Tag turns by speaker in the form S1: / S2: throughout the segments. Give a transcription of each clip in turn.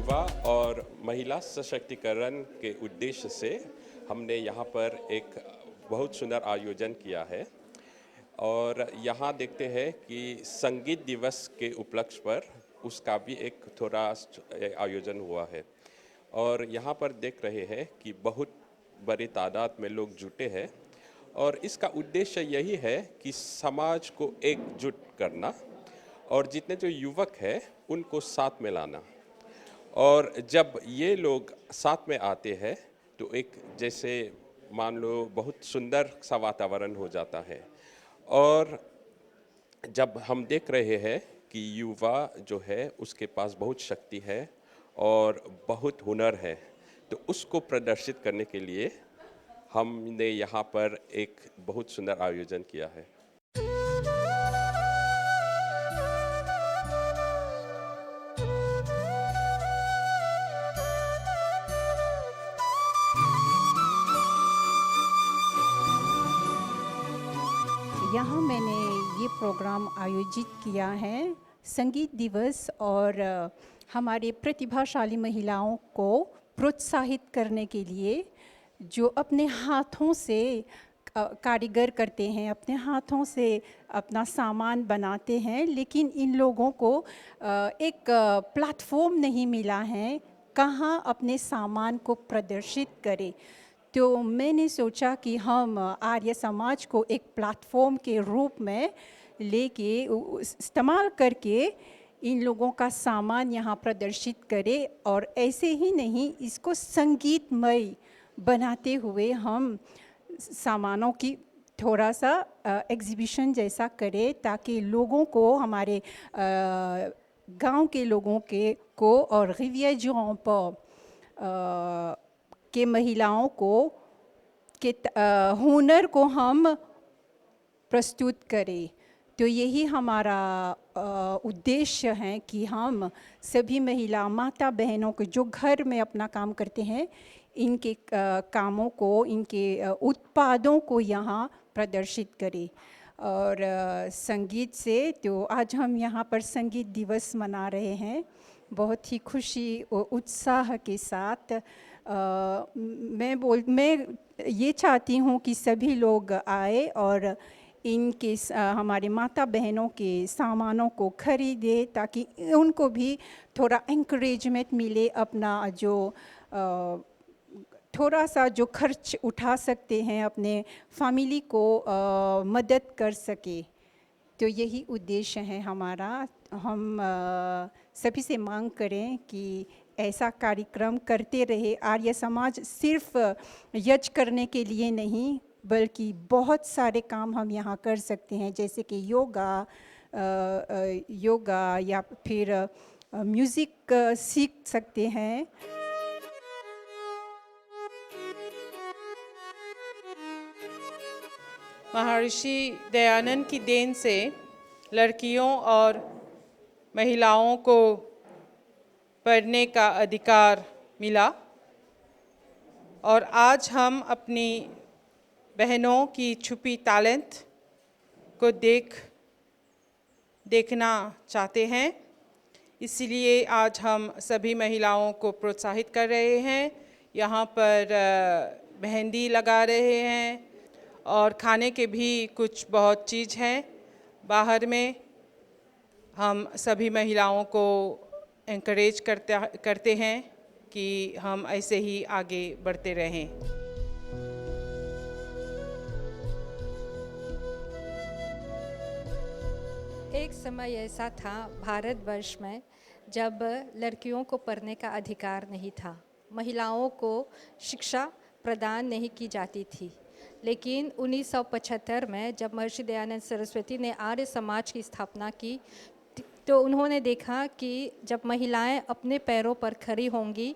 S1: युवा और महिला सशक्तिकरण के उद्देश्य से हमने यहाँ पर एक बहुत सुंदर आयोजन किया है। और यहाँ देखते हैं कि संगीत दिवस के उपलक्ष्य पर उसका भी एक थोड़ा आयोजन हुआ है। और यहाँ पर देख रहे हैं कि बहुत बड़ी तादाद में लोग जुटे हैं और इसका उद्देश्य यही है कि समाज को एकजुट करना और जितने जो युवक हैं उनको साथ में लाना। और जब ये लोग साथ में आते हैं तो एक जैसे मान लो बहुत सुंदर सा वातावरण हो जाता है। और जब हम देख रहे हैं कि युवा जो है उसके पास बहुत शक्ति है और बहुत हुनर है, तो उसको प्रदर्शित करने के लिए हमने यहाँ पर एक बहुत सुंदर आयोजन किया है।
S2: यहाँ मैंने ये प्रोग्राम आयोजित किया है संगीत दिवस और हमारे प्रतिभाशाली महिलाओं को प्रोत्साहित करने के लिए, जो अपने हाथों से कारीगर करते हैं, अपने हाथों से अपना सामान बनाते हैं, लेकिन इन लोगों को एक प्लेटफॉर्म नहीं मिला है कहाँ अपने सामान को प्रदर्शित करें। तो मैंने सोचा कि हम आर्य समाज को एक प्लेटफॉर्म के रूप में लेके इस्तेमाल करके इन लोगों का सामान यहाँ प्रदर्शित करें, और ऐसे ही नहीं इसको संगीतमय बनाते हुए हम सामानों की थोड़ा सा एग्जीबिशन जैसा करें, ताकि लोगों को, हमारे गांव के लोगों को और रिविère-du-Rempart के महिलाओं को के हुनर को हम प्रस्तुत करें। तो यही हमारा उद्देश्य है कि हम सभी महिला माता बहनों को जो घर में अपना काम करते हैं, इनके कामों को, इनके उत्पादों को यहाँ प्रदर्शित करें। और संगीत से तो आज हम यहाँ पर संगीत दिवस मना रहे हैं बहुत ही खुशी और उत्साह के साथ। मैं ये चाहती हूँ कि सभी लोग आए और इनके हमारे माता बहनों के सामानों को खरीदे, ताकि उनको भी थोड़ा एनकरेजमेंट मिले, अपना जो थोड़ा सा जो खर्च उठा सकते हैं अपने फैमिली को मदद कर सके। तो यही उद्देश्य है हमारा। हम सभी से मांग करें कि ऐसा कार्यक्रम करते रहे। आर्य समाज सिर्फ यज्ञ करने के लिए नहीं, बल्कि बहुत सारे काम हम यहाँ कर सकते हैं, जैसे कि योगा या फिर म्यूज़िक सीख सकते हैं।
S3: महर्षि दयानंद की देन से लड़कियों और महिलाओं को पढ़ने का अधिकार मिला, और आज हम अपनी बहनों की छुपी टैलेंट को देखना चाहते हैं। इसलिए आज हम सभी महिलाओं को प्रोत्साहित कर रहे हैं। यहाँ पर मेहंदी लगा रहे हैं और खाने के भी कुछ बहुत चीज़ हैं। बाहर में हम सभी महिलाओं को एनकरेज करते हैं कि हम ऐसे ही आगे बढ़ते रहें।
S4: एक समय ऐसा था भारतवर्ष में जब लड़कियों को पढ़ने का अधिकार नहीं था, महिलाओं को शिक्षा प्रदान नहीं की जाती थी। लेकिन 1975 में जब महर्षि दयानंद सरस्वती ने आर्य समाज की स्थापना की, तो उन्होंने देखा कि जब महिलाएं अपने पैरों पर खड़ी होंगी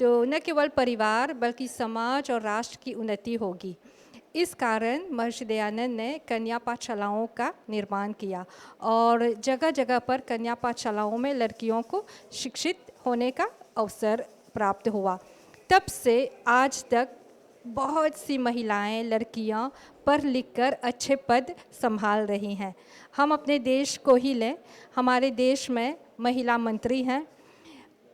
S4: तो न केवल परिवार बल्कि समाज और राष्ट्र की उन्नति होगी। इस कारण महर्षि दयानंद ने कन्या पाठशालाओं का निर्माण किया और जगह जगह पर कन्या पाठशालाओं में लड़कियों को शिक्षित होने का अवसर प्राप्त हुआ। तब से आज तक बहुत सी महिलाएं, लड़कियां पढ़ लिख कर अच्छे पद संभाल रही हैं। हम अपने देश को ही लें, हमारे देश में महिला मंत्री हैं,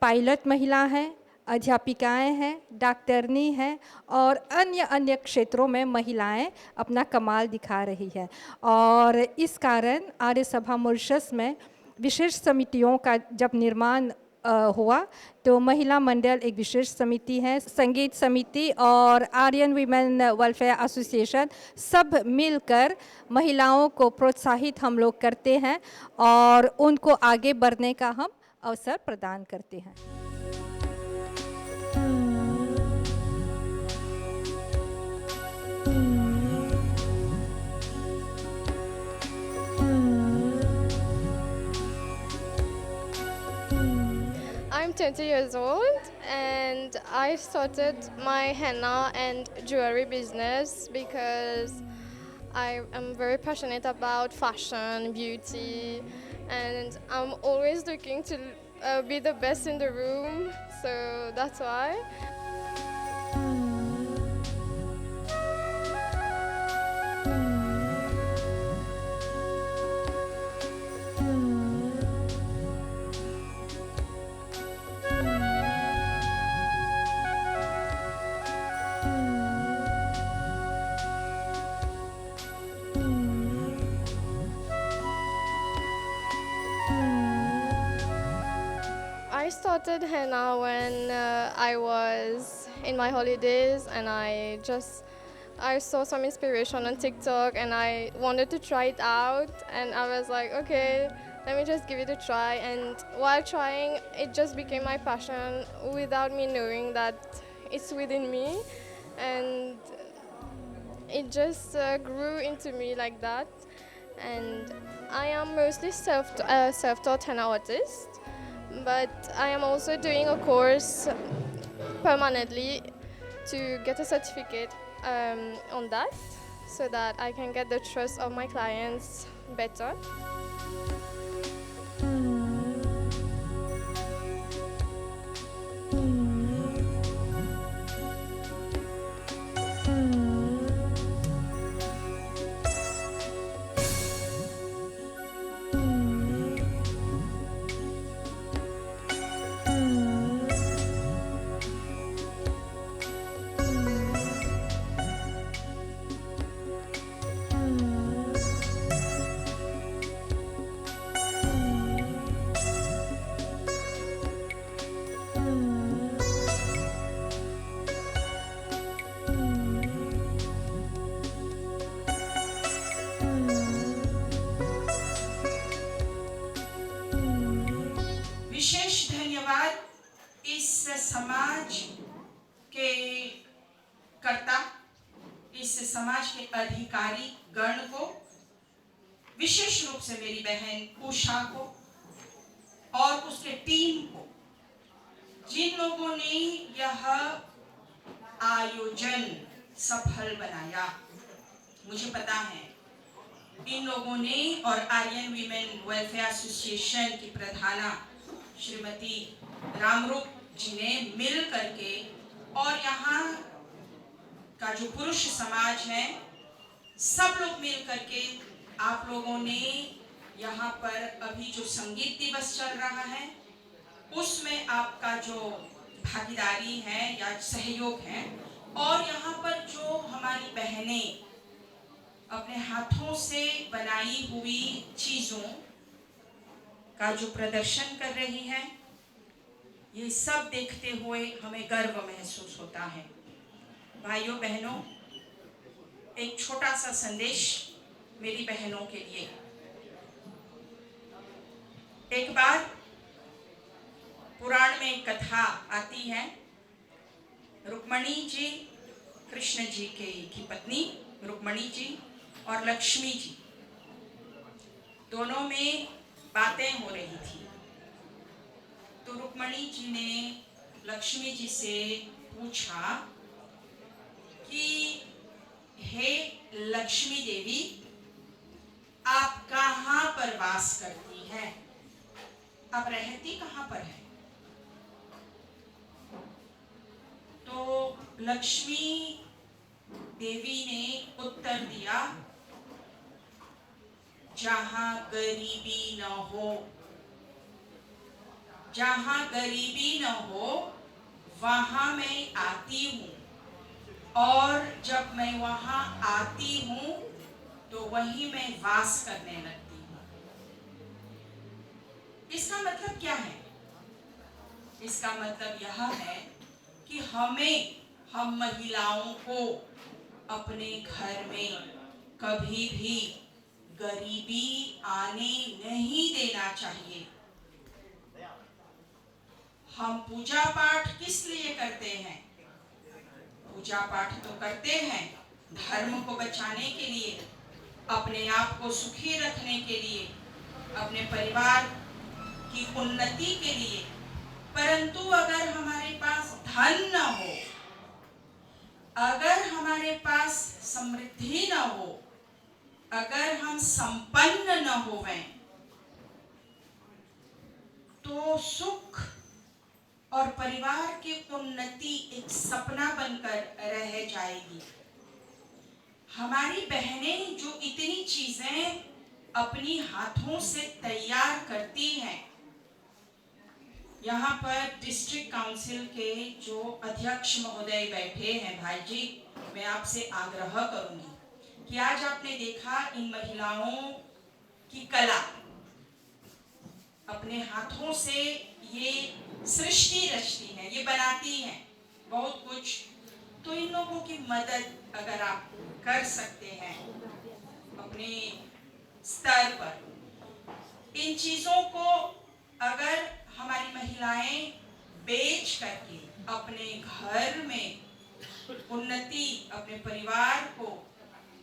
S4: पायलट महिला हैं, अध्यापिकाएं हैं, डॉक्टरनी हैं और अन्य अन्य क्षेत्रों में महिलाएं अपना कमाल दिखा रही है। और इस कारण आर्य सभा मॉरिशस में विशेष समितियों का जब निर्माण हुआ तो महिला मंडल एक विशेष समिति है, संगीत समिति और आर्यन वीमेन वेलफेयर एसोसिएशन सब मिलकर महिलाओं को प्रोत्साहित हम लोग करते हैं और उनको आगे बढ़ने का हम अवसर प्रदान करते हैं।
S5: I'm 20 years old and I started my henna and jewelry business because I am very passionate about fashion, beauty, and I'm always looking to be the best in the room, so that's why. I started henna when I was in my holidays and I saw some inspiration on TikTok and I wanted to try it out and I was like, okay, let me just give it a try, and while trying it just became my passion without me knowing that it's within me, and it just grew into me like that. And I am mostly self-taught henna artist, but I am also doing a course permanently to get a certificate on that so that I can get the trust of my clients better.
S6: विशेष धन्यवाद इस समाज के कर्ता, इस समाज के अधिकारी गण को, विशेष रूप से मेरी बहन उषा को और उसके टीम को, जिन लोगों ने यह आयोजन सफल बनाया। मुझे पता है इन लोगों ने और आर्यन वीमेन वेलफेयर एसोसिएशन की प्रधाना श्रीमती रामरूप जी ने मिल करके और यहाँ का जो पुरुष समाज है सब लोग मिल करके आप लोगों ने यहाँ पर अभी जो संगीत दिवस चल रहा है उसमें आपका जो भागीदारी है या सहयोग है, और यहाँ पर जो हमारी बहनें अपने हाथों से बनाई हुई चीज़ों का जो प्रदर्शन कर रही हैं, ये सब देखते हुए हमें गर्व महसूस होता है। भाइयों बहनों, एक छोटा सा संदेश मेरी बहनों के लिए। एक बार पुराण में एक कथा आती है, रुक्मणी जी कृष्ण जी की पत्नी रुक्मणी जी और लक्ष्मी जी दोनों में बातें हो रही थी। तो रुक्मणी जी ने लक्ष्मी जी से पूछा कि हे लक्ष्मी देवी, आप कहाँ पर वास करती हैं? आप रहती कहाँ पर है? तो लक्ष्मी देवी ने उत्तर दिया, जहाँ गरीबी न हो, जहाँ गरीबी न हो वहाँ मैं आती हूँ, और जब मैं वहाँ आती हूँ तो वहीं मैं वास करने लगती हूँ। इसका मतलब क्या है? इसका मतलब यह है कि हम महिलाओं को अपने घर में कभी भी गरीबी आने नहीं देना चाहिए। हम पूजा पाठ किस लिए करते हैं? पूजा पाठ तो करते हैं धर्म को बचाने के लिए, अपने आप को सुखी रखने के लिए, अपने परिवार की उन्नति के लिए। परंतु अगर हमारे पास धन न हो, अगर हमारे पास समृद्धि न हो, अगर हम संपन्न न होवें, तो सुख और परिवार की उन्नति एक सपना बनकर रह जाएगी। हमारी बहनें जो इतनी चीजें अपनी हाथों से तैयार करती हैं, यहाँ पर डिस्ट्रिक्ट काउंसिल के जो अध्यक्ष महोदय बैठे हैं भाई जी, मैं आपसे आग्रह करूंगी कि आज आपने देखा इन महिलाओं की कला, अपने हाथों से ये सृष्टि रचती हैं, ये बनाती हैं बहुत कुछ। तो इन लोगों की मदद अगर आप कर सकते हैं अपने स्तर पर, इन चीजों को अगर हमारी महिलाएं बेच करके अपने घर में उन्नति, अपने परिवार को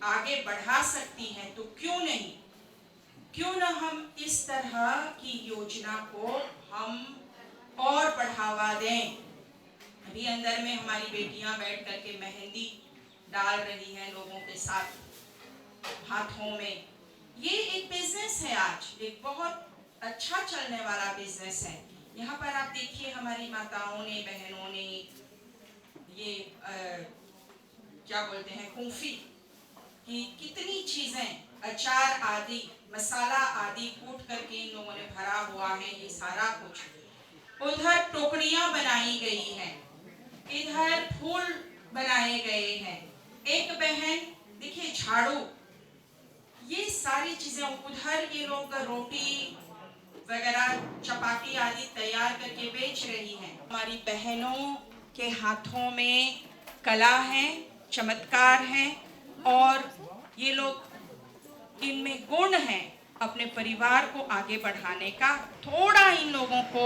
S6: आगे बढ़ा सकती हैं, तो क्यों नहीं, क्यों न हम इस तरह की योजना को हम और बढ़ावा दें। अभी अंदर में हमारी बेटियां बैठ करके मेहंदी डाल रही हैं लोगों के साथ हाथों में। ये एक बिजनेस है, आज एक बहुत अच्छा चलने वाला बिजनेस है। यहाँ पर आप देखिए हमारी माताओं ने, बहनों ने ये क्या बोलते हैं, कुंफी की कितनी चीजें, अचार आदि, मसाला आदि कूट करके इन लोगों ने भरा हुआ है ये सारा कुछ। उधर टोकरियां बनाई गई हैं, इधर फूल बनाए गए हैं। एक बहन देखिए झाड़ू, ये सारी चीजें, उधर ये लोग रोटी वगैरह, चपाती आदि तैयार करके बेच रही हैं। हमारी बहनों के हाथों में कला है, चमत्कार है, और ये लोग, इनमें गुण है अपने परिवार को आगे बढ़ाने का। थोड़ा इन लोगों को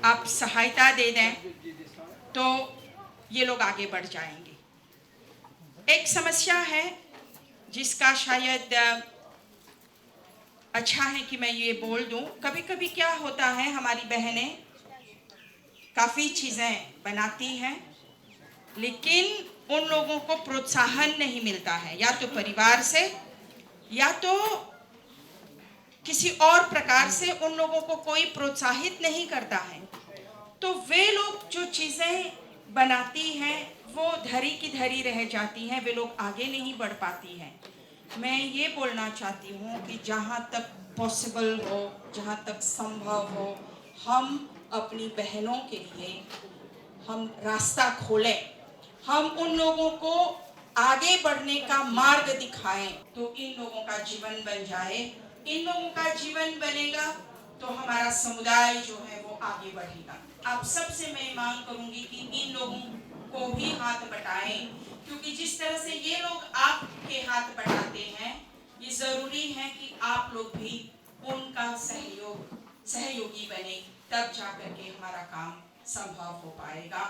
S6: आप सहायता दे दें तो ये लोग आगे बढ़ जाएंगे। एक समस्या है जिसका शायद अच्छा है कि मैं ये बोल दूं, कभी कभी क्या होता है, हमारी बहनें काफ़ी चीज़ें बनाती हैं लेकिन उन लोगों को प्रोत्साहन नहीं मिलता है, या तो परिवार से या तो किसी और प्रकार से उन लोगों को कोई प्रोत्साहित नहीं करता है। तो वे लोग जो चीज़ें बनाती हैं वो धरी की धरी रह जाती हैं, वे लोग आगे नहीं बढ़ पाती हैं। मैं ये बोलना चाहती हूँ कि जहाँ तक पॉसिबल हो, जहाँ तक संभव हो, हम अपनी बहनों के लिए हम रास्ता खोलें, हम उन लोगों को आगे बढ़ने का मार्ग दिखाएं, तो इन लोगों का जीवन बन जाए। इन लोगों का जीवन बनेगा तो हमारा समुदाय जो है वो आगे बढ़ेगा। आप सबसे मैं मांग करूंगी कि इन लोगों को भी हाथ बटाएं, क्योंकि जिस तरह से ये लोग आपके हाथ बटाते हैं, ये जरूरी है कि आप लोग भी उनका सहयोगी बने, तब जाकर के हमारा काम संभव हो पाएगा।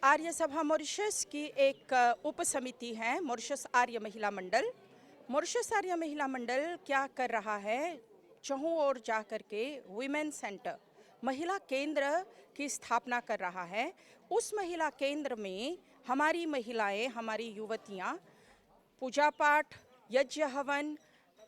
S7: आर्य सभा मॉरिशस की एक उप समिति है मॉरिशस आर्य महिला मंडल। मॉरिशस आर्य महिला मंडल क्या कर रहा है, चहुं ओर जा कर के वीमेन सेंटर महिला केंद्र की स्थापना कर रहा है। उस महिला केंद्र में हमारी महिलाएं, हमारी युवतियां पूजा पाठ, यज्ञ हवन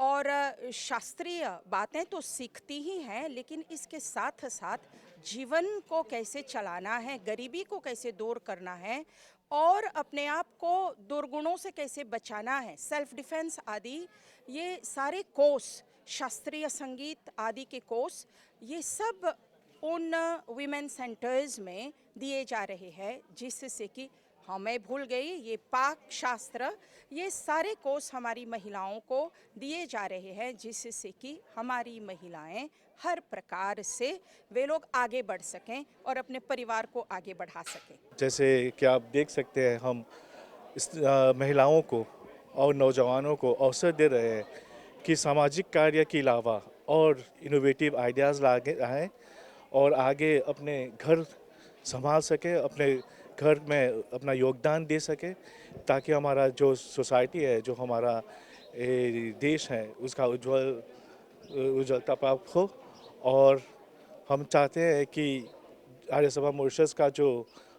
S7: और शास्त्रीय बातें तो सीखती ही हैं, लेकिन इसके साथ साथ जीवन को कैसे चलाना है, गरीबी को कैसे दूर करना है और अपने आप को दुर्गुणों से कैसे बचाना है, सेल्फ डिफेंस आदि, ये सारे कोर्स, शास्त्रीय संगीत आदि के कोर्स, ये सब उन वीमेन सेंटर्स में दिए जा रहे हैं, जिससे कि हाँ मैं भूल गई, ये पाक शास्त्र, ये सारे कोर्स हमारी महिलाओं को दिए जा रहे हैं, जिससे कि हमारी महिलाएं हर प्रकार से वे लोग आगे बढ़ सकें और अपने परिवार को आगे बढ़ा सकें।
S8: जैसे कि आप देख सकते हैं, हम इस महिलाओं को और नौजवानों को अवसर दे रहे हैं कि सामाजिक कार्य के अलावा और इनोवेटिव आइडियाज़ लाएं और आगे अपने घर संभाल सके, अपने घर में अपना योगदान दे सके, ताकि हमारा जो सोसाइटी है, जो हमारा देश है, उसका उज्ज्वलता प्राप्त हो। और हम चाहते हैं कि आर्य सभा मॉरिशस का जो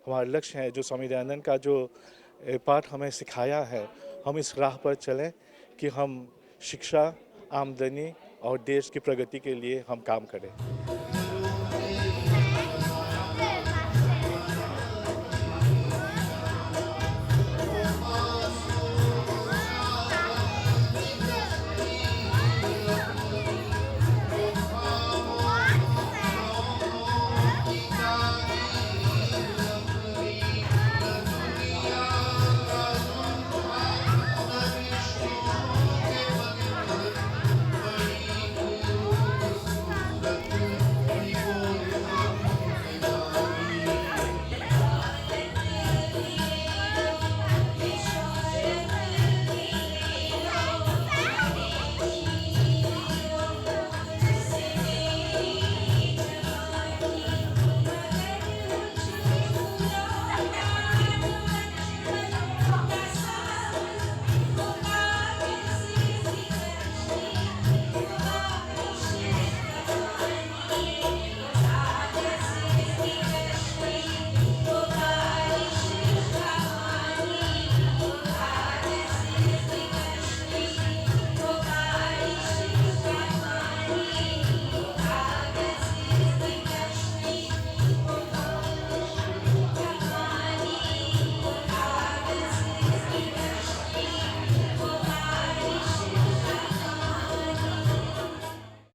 S8: हमारा लक्ष्य है, जो स्वामी दयानंद का जो पाठ हमें सिखाया है, हम इस राह पर चलें कि हम शिक्षा, आमदनी और देश की प्रगति के लिए हम काम करें।